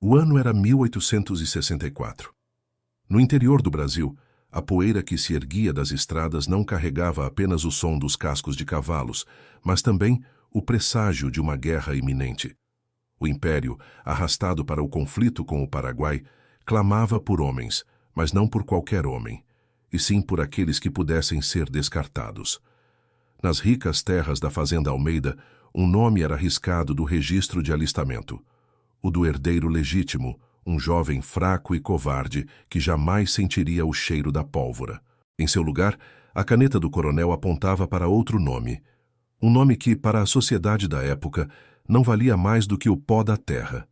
O ano era 1864. No interior do Brasil, a poeira que se erguia das estradas não carregava apenas o som dos cascos de cavalos, mas também o presságio de uma guerra iminente. O Império, arrastado para o conflito com o Paraguai, clamava por homens, mas não por qualquer homem, e sim por aqueles que pudessem ser descartados. Nas ricas terras da Fazenda Almeida, um nome era riscado do registro de alistamento: o do herdeiro legítimo, um jovem fraco e covarde que jamais sentiria o cheiro da pólvora. Em seu lugar, a caneta do coronel apontava para outro nome, um nome que, para a sociedade da época, não valia mais do que o pó da terra.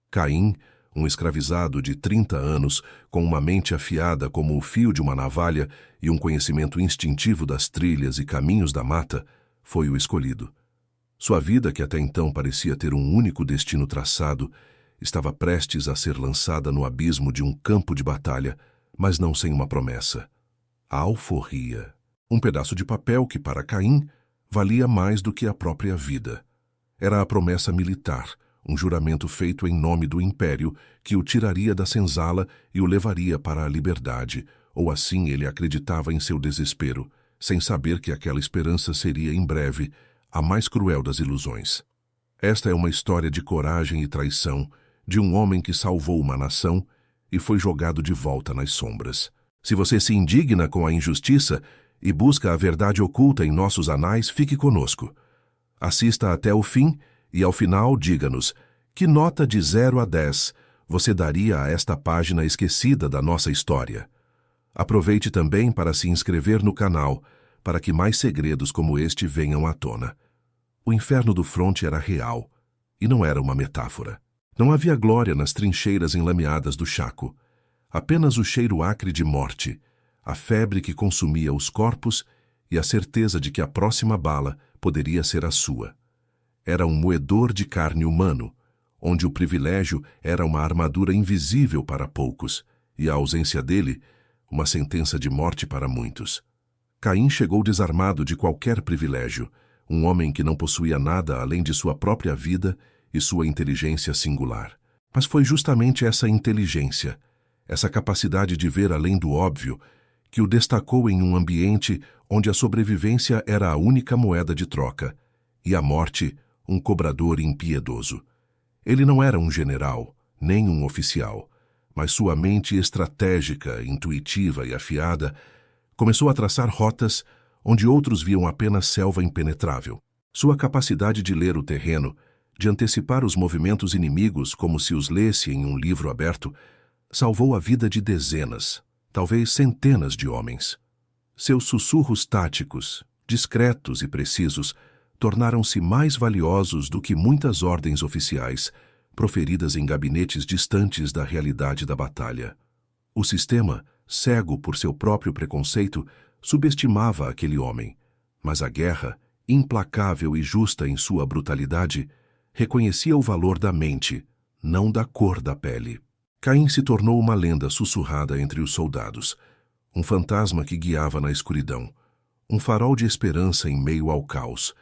Caim, um escravizado de 30 anos, com uma mente afiada como o fio de uma navalha e um conhecimento instintivo das trilhas e caminhos da mata, foi o escolhido. Sua vida, que até então parecia ter um único destino traçado, estava prestes a ser lançada no abismo de um campo de batalha, mas não sem uma promessa: a alforria. Um pedaço de papel que, para Caim, valia mais do que a própria vida. Era a promessa militar, um juramento feito em nome do Império que o tiraria da senzala e o levaria para a liberdade, ou assim ele acreditava em seu desespero, sem saber que aquela esperança seria, em breve, a mais cruel das ilusões. Esta é uma história de coragem e traição, de um homem que salvou uma nação e foi jogado de volta nas sombras. Se você se indigna com a injustiça e busca a verdade oculta em nossos anais, fique conosco. Assista até o fim e, ao final, diga-nos que nota de 0 a 10 você daria a esta página esquecida da nossa história. Aproveite também para se inscrever no canal, para que mais segredos como este venham à tona. O inferno do fronte era real, e não era uma metáfora. Não havia glória nas trincheiras enlameadas do Chaco. Apenas o cheiro acre de morte, a febre que consumia os corpos e a certeza de que a próxima bala poderia ser a sua. Era um moedor de carne humano, onde o privilégio era uma armadura invisível para poucos, e a ausência dele, uma sentença de morte para muitos. Caim chegou desarmado de qualquer privilégio, um homem que não possuía nada além de sua própria vida e sua inteligência singular. Mas foi justamente essa inteligência, essa capacidade de ver além do óbvio, que o destacou em um ambiente onde a sobrevivência era a única moeda de troca, e a morte um cobrador impiedoso. Ele não era um general, nem um oficial, mas sua mente estratégica, intuitiva e afiada começou a traçar rotas onde outros viam apenas selva impenetrável. Sua capacidade de ler o terreno, de antecipar os movimentos inimigos como se os lesse em um livro aberto, salvou a vida de dezenas, talvez centenas de homens. Seus sussurros táticos, discretos e precisos, tornaram-se mais valiosos do que muitas ordens oficiais, proferidas em gabinetes distantes da realidade da batalha. O sistema, cego por seu próprio preconceito, subestimava aquele homem, mas a guerra, implacável e justa em sua brutalidade, reconhecia o valor da mente, não da cor da pele. Caim se tornou uma lenda sussurrada entre os soldados, um fantasma que guiava na escuridão, um farol de esperança em meio ao caos.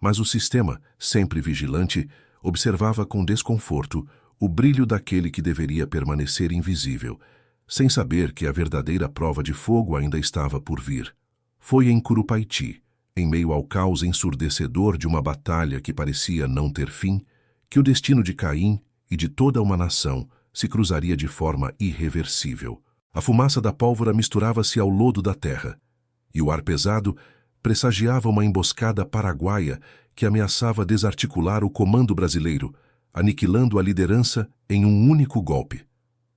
Mas o sistema, sempre vigilante, observava com desconforto o brilho daquele que deveria permanecer invisível, sem saber que a verdadeira prova de fogo ainda estava por vir. Foi em Curupaiti, em meio ao caos ensurdecedor de uma batalha que parecia não ter fim, que o destino de Caim e de toda uma nação se cruzaria de forma irreversível. A fumaça da pólvora misturava-se ao lodo da terra, e o ar pesado pressagiava uma emboscada paraguaia que ameaçava desarticular o comando brasileiro, aniquilando a liderança em um único golpe.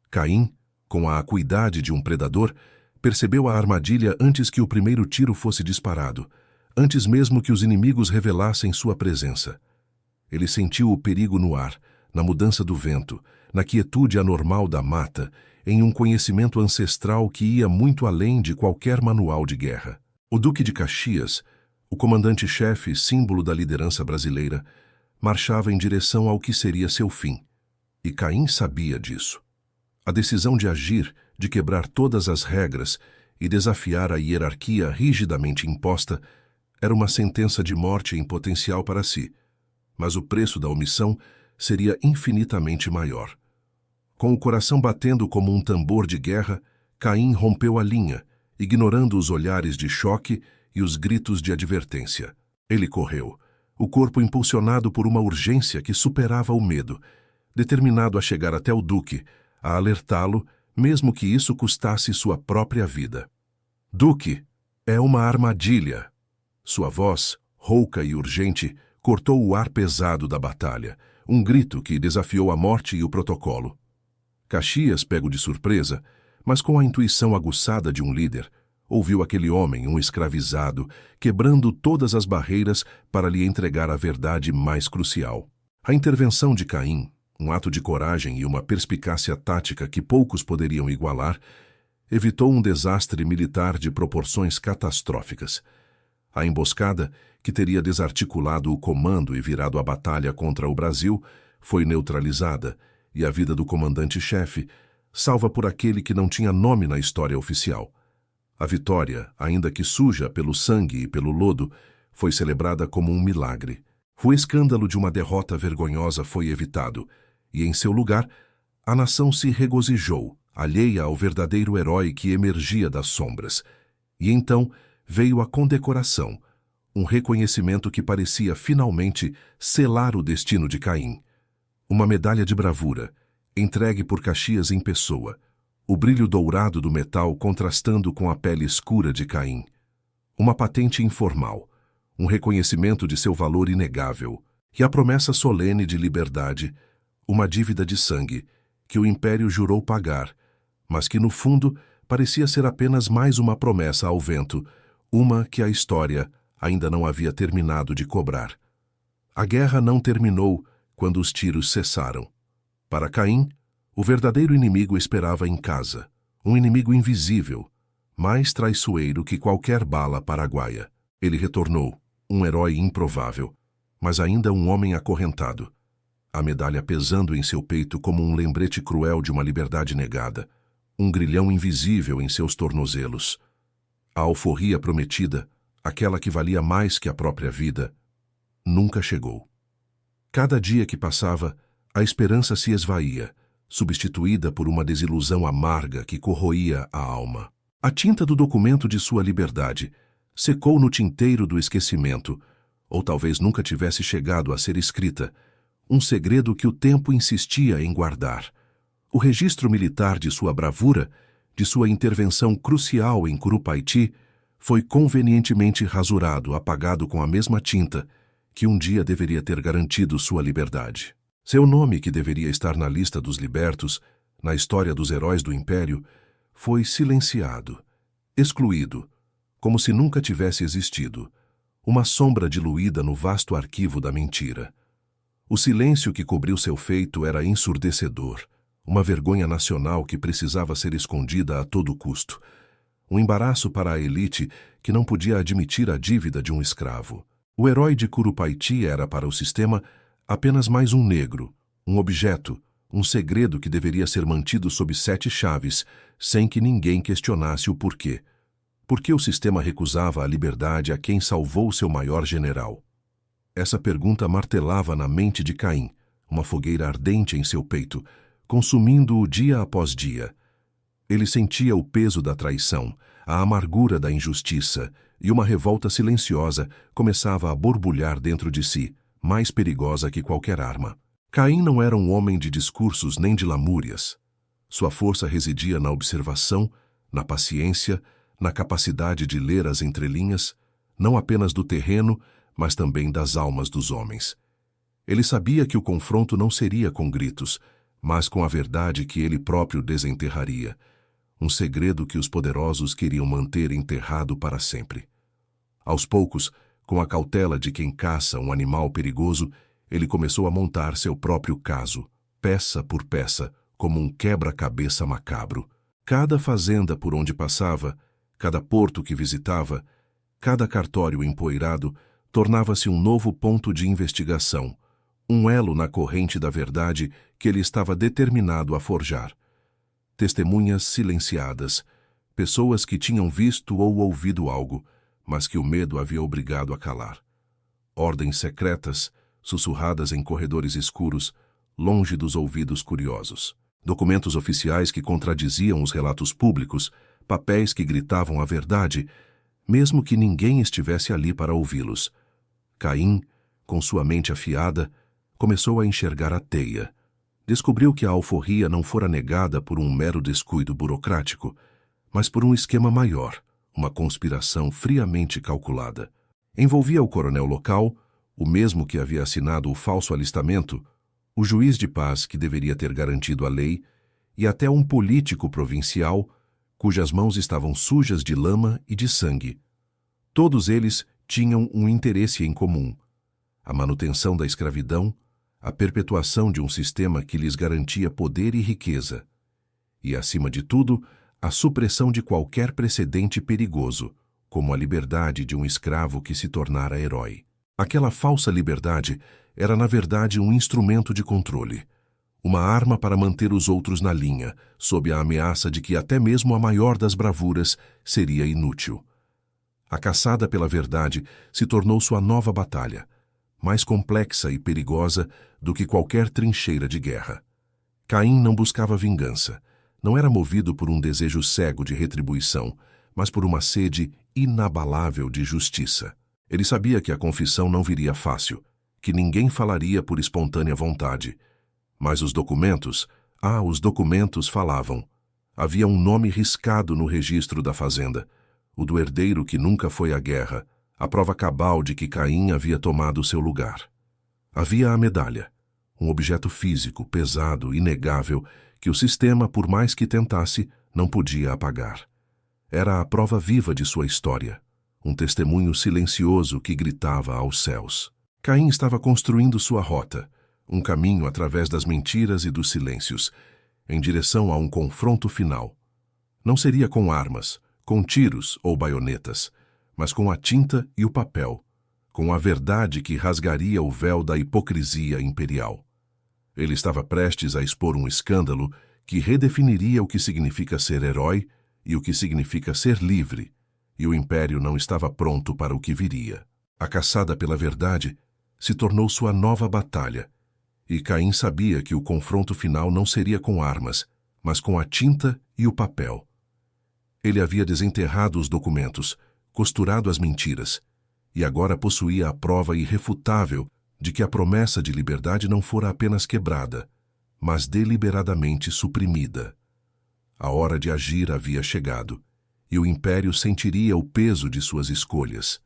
Caim, com a acuidade de um predador, percebeu a armadilha antes que o primeiro tiro fosse disparado, antes mesmo que os inimigos revelassem sua presença. Ele sentiu o perigo no ar, na mudança do vento, na quietude anormal da mata, em um conhecimento ancestral que ia muito além de qualquer manual de guerra. O Duque de Caxias, o comandante-chefe, símbolo da liderança brasileira, marchava em direção ao que seria seu fim. E Caim sabia disso. A decisão de agir, de quebrar todas as regras e desafiar a hierarquia rigidamente imposta, era uma sentença de morte em potencial para si, mas o preço da omissão seria infinitamente maior. Com o coração batendo como um tambor de guerra, Caim rompeu a linha, ignorando os olhares de choque e os gritos de advertência. Ele correu, o corpo impulsionado por uma urgência que superava o medo, determinado a chegar até o Duque, a alertá-lo, mesmo que isso custasse sua própria vida. Duque, é uma armadilha. Sua voz, rouca e urgente, cortou o ar pesado da batalha, um grito que desafiou a morte e o protocolo. Caxias, pego de surpresa, mas com a intuição aguçada de um líder, ouviu aquele homem, um escravizado, quebrando todas as barreiras para lhe entregar a verdade mais crucial. A intervenção de Caim, um ato de coragem e uma perspicácia tática que poucos poderiam igualar, evitou um desastre militar de proporções catastróficas. A emboscada, que teria desarticulado o comando e virado a batalha contra o Brasil, foi neutralizada, e a vida do comandante-chefe, salva por aquele que não tinha nome na história oficial. A vitória, ainda que suja pelo sangue e pelo lodo, foi celebrada como um milagre. O escândalo de uma derrota vergonhosa foi evitado, e em seu lugar, a nação se regozijou, alheia ao verdadeiro herói que emergia das sombras. E então veio a condecoração, um reconhecimento que parecia finalmente selar o destino de Caim. Uma medalha de bravura, entregue por Caxias em pessoa, o brilho dourado do metal contrastando com a pele escura de Caim. Uma patente informal, um reconhecimento de seu valor inegável, e a promessa solene de liberdade, uma dívida de sangue, que o Império jurou pagar, mas que no fundo parecia ser apenas mais uma promessa ao vento, uma que a história ainda não havia terminado de cobrar. A guerra não terminou quando os tiros cessaram. Para Caim, o verdadeiro inimigo esperava em casa, um inimigo invisível, mais traiçoeiro que qualquer bala paraguaia. Ele retornou, um herói improvável, mas ainda um homem acorrentado, a medalha pesando em seu peito como um lembrete cruel de uma liberdade negada, um grilhão invisível em seus tornozelos. A alforria prometida, aquela que valia mais que a própria vida, nunca chegou. Cada dia que passava, a esperança se esvaía, substituída por uma desilusão amarga que corroía a alma. A tinta do documento de sua liberdade secou no tinteiro do esquecimento, ou talvez nunca tivesse chegado a ser escrita, um segredo que o tempo insistia em guardar. O registro militar de sua bravura, de sua intervenção crucial em Curupaiti, foi convenientemente rasurado, apagado com a mesma tinta que um dia deveria ter garantido sua liberdade. Seu nome, que deveria estar na lista dos libertos, na história dos heróis do Império, foi silenciado, excluído, como se nunca tivesse existido, uma sombra diluída no vasto arquivo da mentira. O silêncio que cobriu seu feito era ensurdecedor, uma vergonha nacional que precisava ser escondida a todo custo, um embaraço para a elite que não podia admitir a dívida de um escravo. O herói de Curupaiti era, para o sistema, apenas mais um negro, um objeto, um segredo que deveria ser mantido sob 7 chaves, sem que ninguém questionasse o porquê. Por que o sistema recusava a liberdade a quem salvou seu maior general? Essa pergunta martelava na mente de Caim, uma fogueira ardente em seu peito, consumindo-o dia após dia. Ele sentia o peso da traição, a amargura da injustiça, e uma revolta silenciosa começava a borbulhar dentro de si, mais perigosa que qualquer arma. Caim não era um homem de discursos nem de lamúrias. Sua força residia na observação, na paciência, na capacidade de ler as entrelinhas, não apenas do terreno, mas também das almas dos homens. Ele sabia que o confronto não seria com gritos, mas com a verdade que ele próprio desenterraria, um segredo que os poderosos queriam manter enterrado para sempre. Aos poucos, com a cautela de quem caça um animal perigoso, ele começou a montar seu próprio caso, peça por peça, como um quebra-cabeça macabro. Cada fazenda por onde passava, cada porto que visitava, cada cartório empoeirado, tornava-se um novo ponto de investigação, um elo na corrente da verdade que ele estava determinado a forjar. Testemunhas silenciadas, pessoas que tinham visto ou ouvido algo, mas que o medo havia obrigado a calar. Ordens secretas, sussurradas em corredores escuros, longe dos ouvidos curiosos. Documentos oficiais que contradiziam os relatos públicos, papéis que gritavam a verdade, mesmo que ninguém estivesse ali para ouvi-los. Caim, com sua mente afiada, começou a enxergar a teia. Descobriu que a alforria não fora negada por um mero descuido burocrático, mas por um esquema maior, uma conspiração friamente calculada. Envolvia o coronel local, o mesmo que havia assinado o falso alistamento, o juiz de paz que deveria ter garantido a lei, e até um político provincial, cujas mãos estavam sujas de lama e de sangue. Todos eles tinham um interesse em comum: a manutenção da escravidão, a perpetuação de um sistema que lhes garantia poder e riqueza, e, acima de tudo, a supressão de qualquer precedente perigoso, como a liberdade de um escravo que se tornara herói. Aquela falsa liberdade era, na verdade, um instrumento de controle, uma arma para manter os outros na linha, sob a ameaça de que até mesmo a maior das bravuras seria inútil. A caçada pela verdade se tornou sua nova batalha, mais complexa e perigosa do que qualquer trincheira de guerra. Caim não buscava vingança, não era movido por um desejo cego de retribuição, mas por uma sede inabalável de justiça. Ele sabia que a confissão não viria fácil, que ninguém falaria por espontânea vontade. Mas os documentos falavam. Havia um nome riscado no registro da fazenda, o do herdeiro que nunca foi à guerra, a prova cabal de que Caim havia tomado seu lugar. Havia a medalha, um objeto físico, pesado, inegável, que o sistema, por mais que tentasse, não podia apagar. Era a prova viva de sua história, um testemunho silencioso que gritava aos céus. Caim estava construindo sua rota, um caminho através das mentiras e dos silêncios, em direção a um confronto final. Não seria com armas, com tiros ou baionetas, mas com a tinta e o papel, com a verdade que rasgaria o véu da hipocrisia imperial. Ele estava prestes a expor um escândalo que redefiniria o que significa ser herói e o que significa ser livre, e o império não estava pronto para o que viria. A caçada pela verdade se tornou sua nova batalha, e Caim sabia que o confronto final não seria com armas, mas com a tinta e o papel. Ele havia desenterrado os documentos, costurado as mentiras, e agora possuía a prova irrefutável de que a promessa de liberdade não fora apenas quebrada, mas deliberadamente suprimida. A hora de agir havia chegado, e o império sentiria o peso de suas escolhas.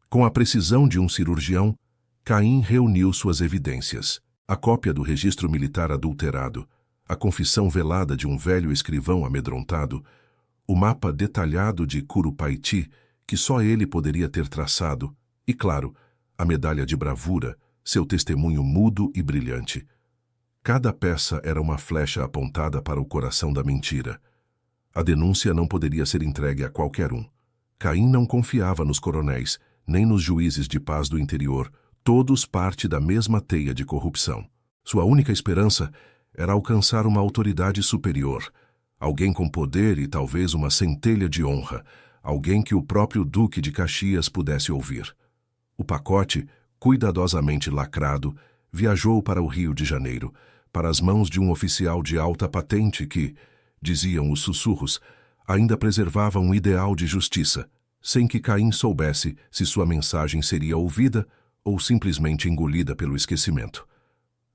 Com a precisão de um cirurgião, Caim reuniu suas evidências: a cópia do registro militar adulterado, a confissão velada de um velho escrivão amedrontado, o mapa detalhado de Curupaiti, que só ele poderia ter traçado, e, claro, a medalha de bravura, seu testemunho mudo e brilhante. Cada peça era uma flecha apontada para o coração da mentira. A denúncia não poderia ser entregue a qualquer um. Caim não confiava nos coronéis, nem nos juízes de paz do interior, todos parte da mesma teia de corrupção. Sua única esperança era alcançar uma autoridade superior, alguém com poder e talvez uma centelha de honra, alguém que o próprio Duque de Caxias pudesse ouvir. O pacote, cuidadosamente lacrado, viajou para o Rio de Janeiro, para as mãos de um oficial de alta patente que, diziam os sussurros, ainda preservava um ideal de justiça, sem que Caim soubesse se sua mensagem seria ouvida ou simplesmente engolida pelo esquecimento.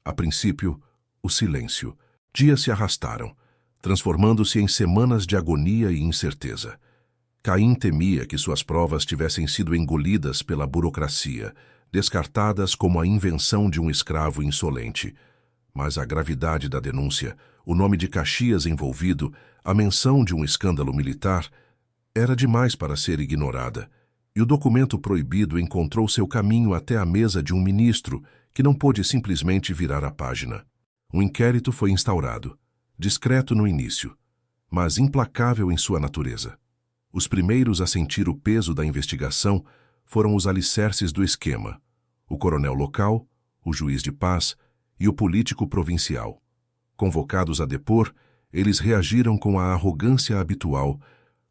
A princípio, o silêncio. Dias se arrastaram, transformando-se em semanas de agonia e incerteza. Caim temia que suas provas tivessem sido engolidas pela burocracia, descartadas como a invenção de um escravo insolente. Mas a gravidade da denúncia, o nome de Caxias envolvido, a menção de um escândalo militar, era demais para ser ignorada, e o documento proibido encontrou seu caminho até a mesa de um ministro que não pôde simplesmente virar a página. Um inquérito foi instaurado, discreto no início, mas implacável em sua natureza. Os primeiros a sentir o peso da investigação foram os alicerces do esquema: o coronel local, o juiz de paz e o político provincial. Convocados a depor, eles reagiram com a arrogância habitual,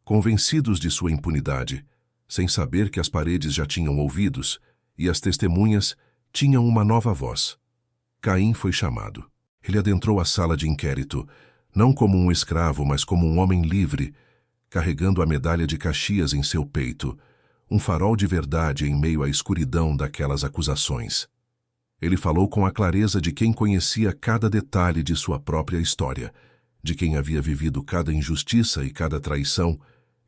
convencidos de sua impunidade, sem saber que as paredes já tinham ouvidos e as testemunhas tinham uma nova voz. Caim foi chamado. Ele adentrou a sala de inquérito, não como um escravo, mas como um homem livre, carregando a medalha de Caxias em seu peito, um farol de verdade em meio à escuridão daquelas acusações. Ele falou com a clareza de quem conhecia cada detalhe de sua própria história, de quem havia vivido cada injustiça e cada traição,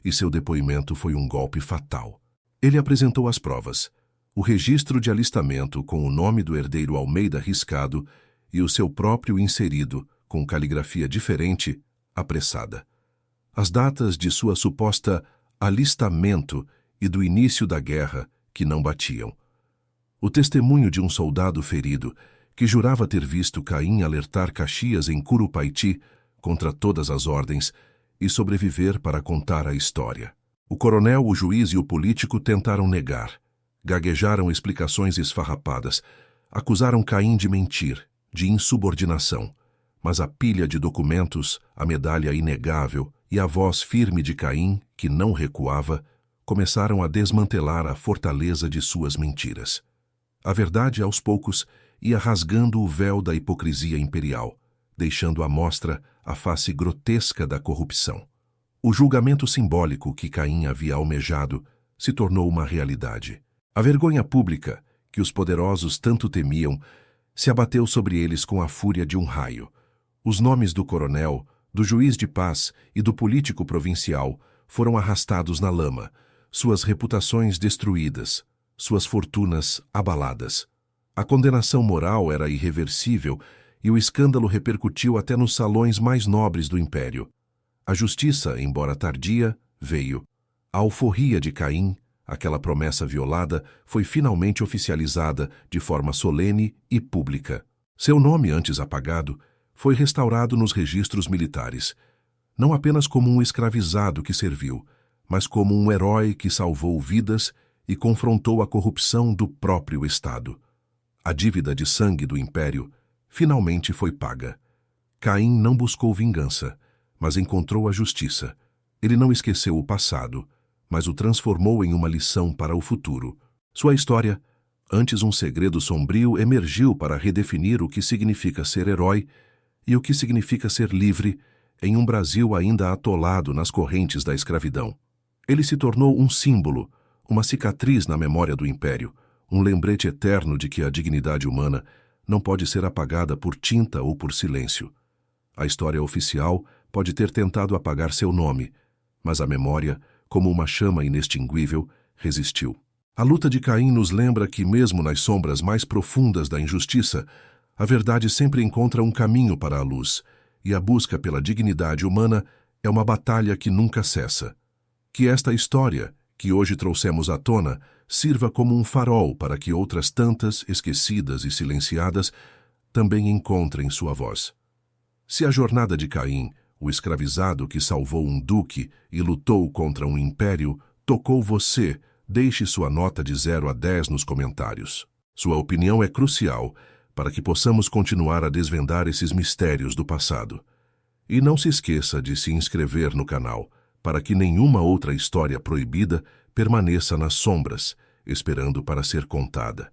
e seu depoimento foi um golpe fatal. Ele apresentou as provas, o registro de alistamento com o nome do herdeiro Almeida riscado e o seu próprio inserido, com caligrafia diferente, apressada. As datas de sua suposta alistamento e do início da guerra, que não batiam. O testemunho de um soldado ferido, que jurava ter visto Caim alertar Caxias em Curupaiti contra todas as ordens e sobreviver para contar a história. O coronel, o juiz e o político tentaram negar, gaguejaram explicações esfarrapadas, acusaram Caim de mentir, de insubordinação, mas a pilha de documentos, a medalha inegável e a voz firme de Caim, que não recuava, começaram a desmantelar a fortaleza de suas mentiras. A verdade, aos poucos, ia rasgando o véu da hipocrisia imperial, deixando à mostra a face grotesca da corrupção. O julgamento simbólico que Caim havia almejado se tornou uma realidade. A vergonha pública, que os poderosos tanto temiam, se abateu sobre eles com a fúria de um raio. Os nomes do coronel, do juiz de paz e do político provincial foram arrastados na lama, suas reputações destruídas, suas fortunas abaladas. A condenação moral era irreversível e o escândalo repercutiu até nos salões mais nobres do império. A justiça, embora tardia, veio. A alforria de Caim, aquela promessa violada, foi finalmente oficializada de forma solene e pública. Seu nome, antes apagado, foi restaurado nos registros militares, não apenas como um escravizado que serviu, mas como um herói que salvou vidas e confrontou a corrupção do próprio Estado. A dívida de sangue do império finalmente foi paga. Caim não buscou vingança, mas encontrou a justiça. Ele não esqueceu o passado, mas o transformou em uma lição para o futuro. Sua história, antes um segredo sombrio, emergiu para redefinir o que significa ser herói e o que significa ser livre em um Brasil ainda atolado nas correntes da escravidão. Ele se tornou um símbolo, uma cicatriz na memória do império, um lembrete eterno de que a dignidade humana não pode ser apagada por tinta ou por silêncio. A história oficial pode ter tentado apagar seu nome, mas a memória, como uma chama inextinguível, resistiu. A luta de Caim nos lembra que, mesmo nas sombras mais profundas da injustiça, a verdade sempre encontra um caminho para a luz, e a busca pela dignidade humana é uma batalha que nunca cessa. Que esta história, que hoje trouxemos à tona, sirva como um farol para que outras tantas, esquecidas e silenciadas, também encontrem sua voz. Se a jornada de Caim, o escravizado que salvou um duque e lutou contra um império, tocou você, deixe sua nota de 0 a 10 nos comentários. Sua opinião é crucial para que possamos continuar a desvendar esses mistérios do passado. E não se esqueça de se inscrever no canal, para que nenhuma outra história proibida permaneça nas sombras, esperando para ser contada.